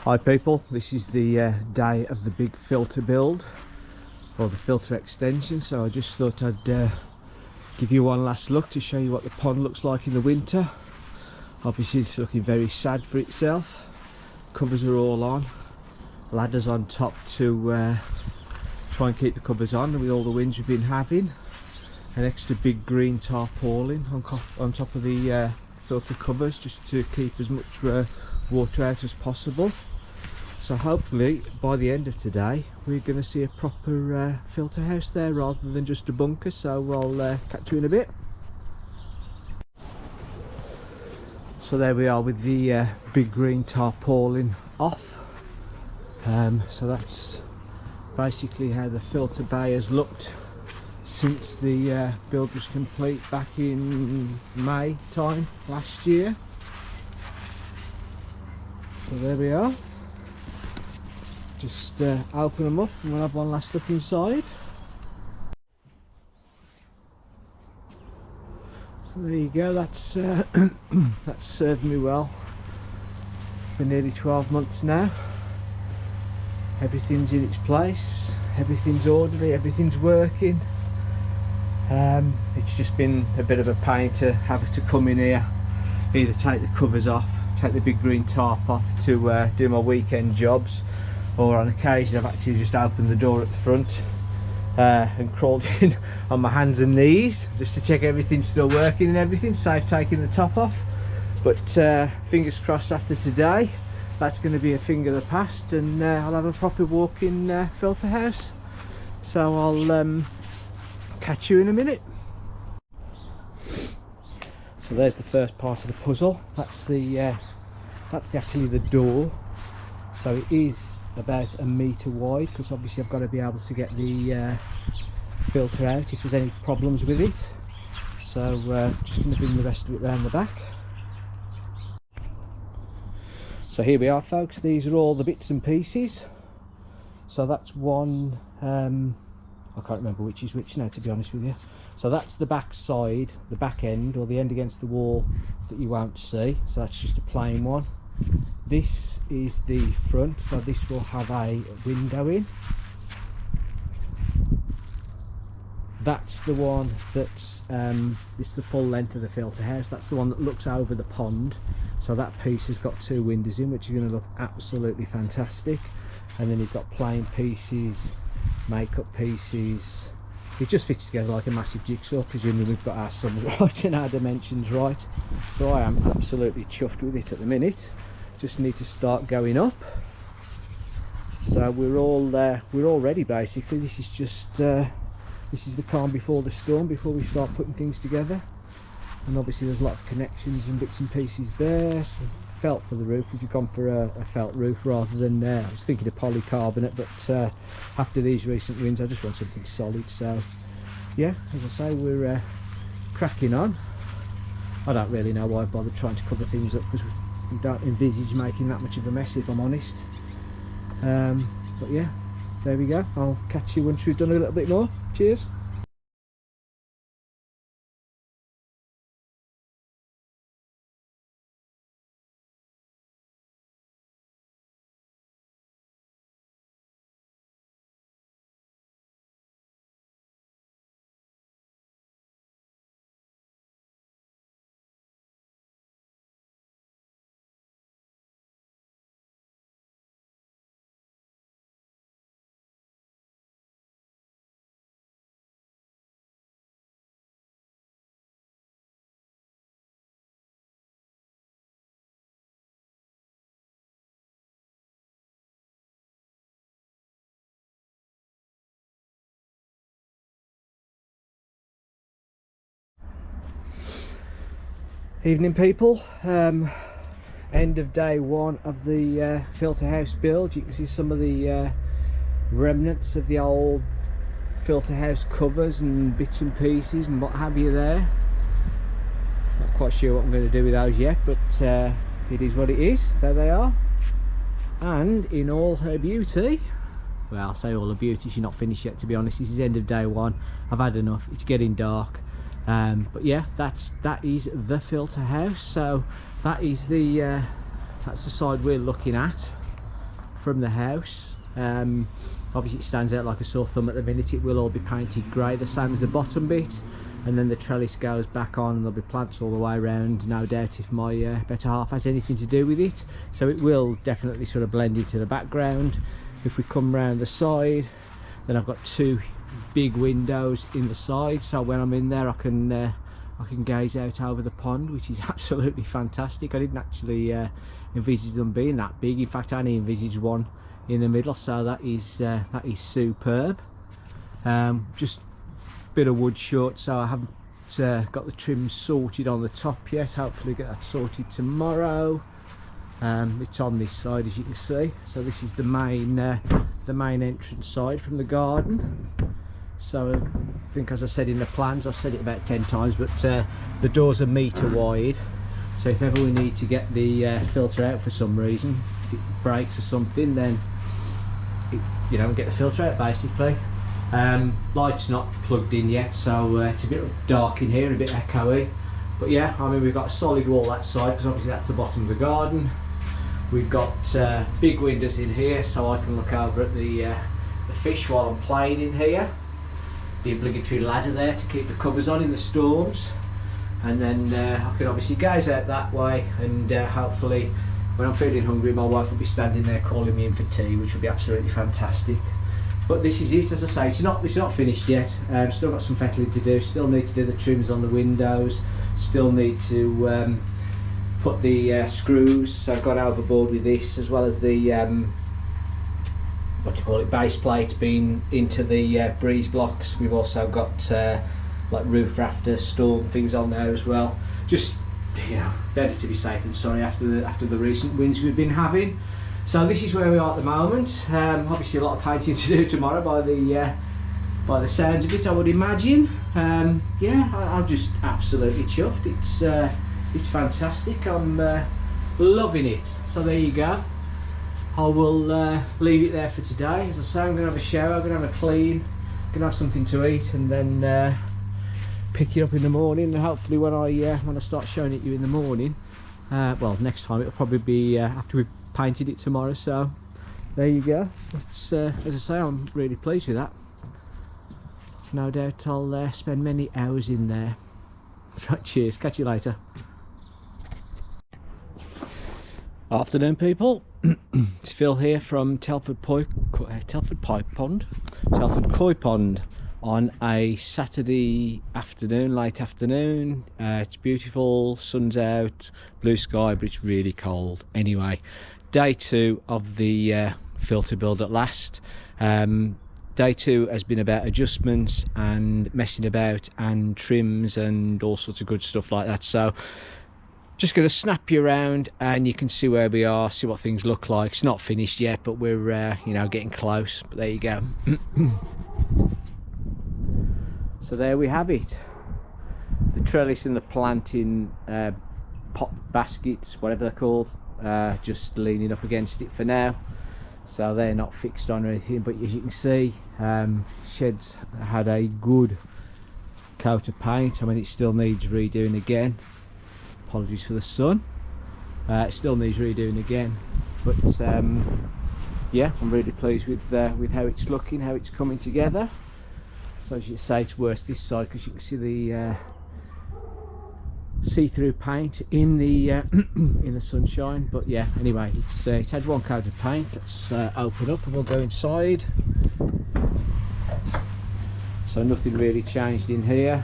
Hi people, this is the day of the big filter build, or the filter extension, so I just thought I'd give you one last look to show you what the pond looks like in the winter. Obviously it's looking very sad for itself. Covers are all on, ladders on top to try and keep the covers on with all the winds we've been having. An extra big green tarpaulin on top of the filter covers, just to keep as much water out as possible. So hopefully by the end of today we're going to see a proper filter house there rather than just a bunker, so I'll catch you in a bit. So there we are with the big green tarpaulin off. So that's basically how the filter bay has looked since the build was complete back in May time last year. So there we are. Just open them up and we'll have one last look inside. So there you go, that's that's served me well for nearly 12 months now. Everything's in its place, everything's orderly, everything's working. It's just been a bit of a pain to have to come in here, either take the covers off, take the big green tarp off to do my weekend jobs, or on occasion I've actually just opened the door at the front and crawled in on my hands and knees just to check everything's still working and everything, safe taking the top off. But fingers crossed, after today that's going to be a thing of the past, and I'll have a proper walk-in filter house. So I'll catch you in a minute. So there's the first part of the puzzle. That's actually the door. So it is about a metre wide, because obviously I've got to be able to get the filter out if there's any problems with it. So just going to bring the rest of it round the back. So here we are folks, these are all the bits and pieces. So that's one, I can't remember which is which now, to be honest with you. So that's the back side, the back end, or the end against the wall that you won't see. So that's just a plain one. This is the front, so this will have a window in. That's the one that's this is the full length of the filter house. That's the one that looks over the pond. So that piece has got two windows in, which are going to look absolutely fantastic. And then you've got plain pieces, makeup pieces. It just fits together like a massive jigsaw, presuming we've got our sums right and our dimensions right. So I am absolutely chuffed with it at the minute. Just need to start going up. So we're all ready basically. This is just this is the calm before the storm, before we start putting things together. And obviously there's lots of connections and bits and pieces there. So felt for the roof, if you've gone for a felt roof rather than I was thinking of polycarbonate, but after these recent winds I just want something solid. So yeah, as I say, we're cracking on. I don't really know why I bothered trying to cover things up, because we don't envisage making that much of a mess, if I'm honest. But yeah, there we go. I'll catch you once we've done a little bit more. Cheers. Evening people, end of day one of the filter house build. You can see some of the remnants of the old filter house covers and bits and pieces and what have you there. Not quite sure what I'm going to do with those yet, but it is what it is. There they are, and in all her beauty, well, I'll say all her beauty, she's not finished yet, to be honest. This is end of day one. I've had enough, it's getting dark. But yeah, that is the filter house. So that is that's the side we're looking at from the house. Obviously it stands out like a sore thumb at the minute. It will all be painted grey, the same as the bottom bit, and then the trellis goes back on and there'll be plants all the way around, no doubt, if my better half has anything to do with it. So it will definitely sort of blend into the background. If we come round the side, then I've got two big windows in the side, so when I'm in there I can gaze out over the pond, which is absolutely fantastic. I didn't actually envisage them being that big. In fact, I only envisaged one in the middle, so that is superb. Just a bit of wood short, so I haven't got the trim sorted on the top yet. Hopefully get that sorted tomorrow. It's on this side, as you can see. So this is the main entrance side from the garden. So I think, as I said in the plans, I've said it about 10 times, but the doors are metre wide, so if ever we need to get the filter out for some reason, if it breaks or something, then you don't get the filter out basically. Light's not plugged in yet, so it's a bit dark in here and a bit echoey, but yeah, I mean, we've got a solid wall that side because obviously that's the bottom of the garden. We've got big windows in here, so I can look over at the fish while I'm playing in here. The obligatory ladder there to keep the covers on in the storms, and then I can obviously gaze out that way, and hopefully when I'm feeling hungry my wife will be standing there calling me in for tea, which will be absolutely fantastic. But this is it, as I say, it's not finished yet. Still got some fettling to do, still need to do the trims on the windows, still need to put the screws, so I've gone overboard with this, as well as the what do you call it, base plate being into the breeze blocks. We've also got like roof rafters, storm things on there as well. Just, you know, better to be safe than sorry after the recent winds we've been having. So this is where we are at the moment. Obviously a lot of painting to do tomorrow by the sounds of it, I would imagine. Yeah, I'm just absolutely chuffed. It's fantastic. I'm loving it. So there you go. I will leave it there for today. As I say, I'm going to have a shower, I'm going to have a clean, going to have something to eat, and then pick it up in the morning. And hopefully when I start showing it you in the morning, well, next time it'll probably be after we've painted it tomorrow. So there you go. It's, as I say, I'm really pleased with that. No doubt I'll spend many hours in there. Right, cheers, catch you later. Afternoon people. It's Phil here from Telford Koi Pond on a Saturday afternoon, late afternoon. It's beautiful, sun's out, blue sky, but it's really cold. Anyway, day 2 of the filter build at last. Day 2 has been about adjustments and messing about and trims and all sorts of good stuff like that. So just going to snap you around and you can see where we are, see what things look like. It's not finished yet, but we're you know, getting close. But there you go. So there we have it. The trellis and the planting pot baskets, whatever they're called, just leaning up against it for now. so they're not fixed on or anything, but as you can see, shed's had a good coat of paint. I mean, it still needs redoing again. Apologies for the sun. It still needs redoing again, but yeah, I'm really pleased with how it's looking, how it's coming together. So as you say, it's worse this side because you can see the see-through paint in the in the sunshine. But yeah, anyway, it's had one coat of paint. Let's open up and we'll go inside. So nothing really changed in here.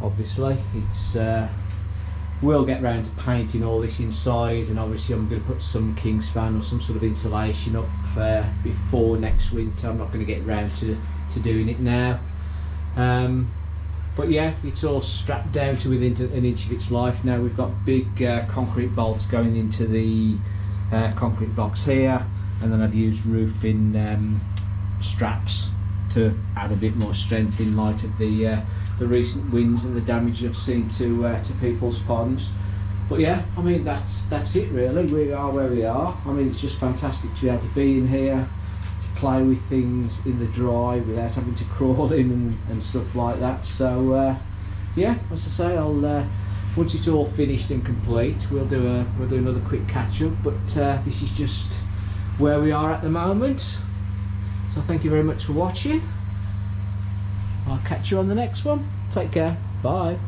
Obviously, it's we'll get round to painting all this inside, and obviously I'm going to put some kingspan or some sort of insulation up before next winter. I'm not going to get round to doing it now. But yeah, it's all strapped down to within an inch of its life now. We've got big concrete bolts going into the concrete box here, and then I've used roofing straps to add a bit more strength in light of the recent winds and the damage I've seen to people's ponds. But yeah, I mean, that's it really. We are where we are. I mean, it's just fantastic to be able to be in here, play with things in the dry without having to crawl in and stuff like that. So yeah, as I say, I'll once it's all finished and complete, we'll do another quick catch up. But this is just where we are at the moment. So thank you very much for watching. I'll catch you on the next one. Take care. Bye.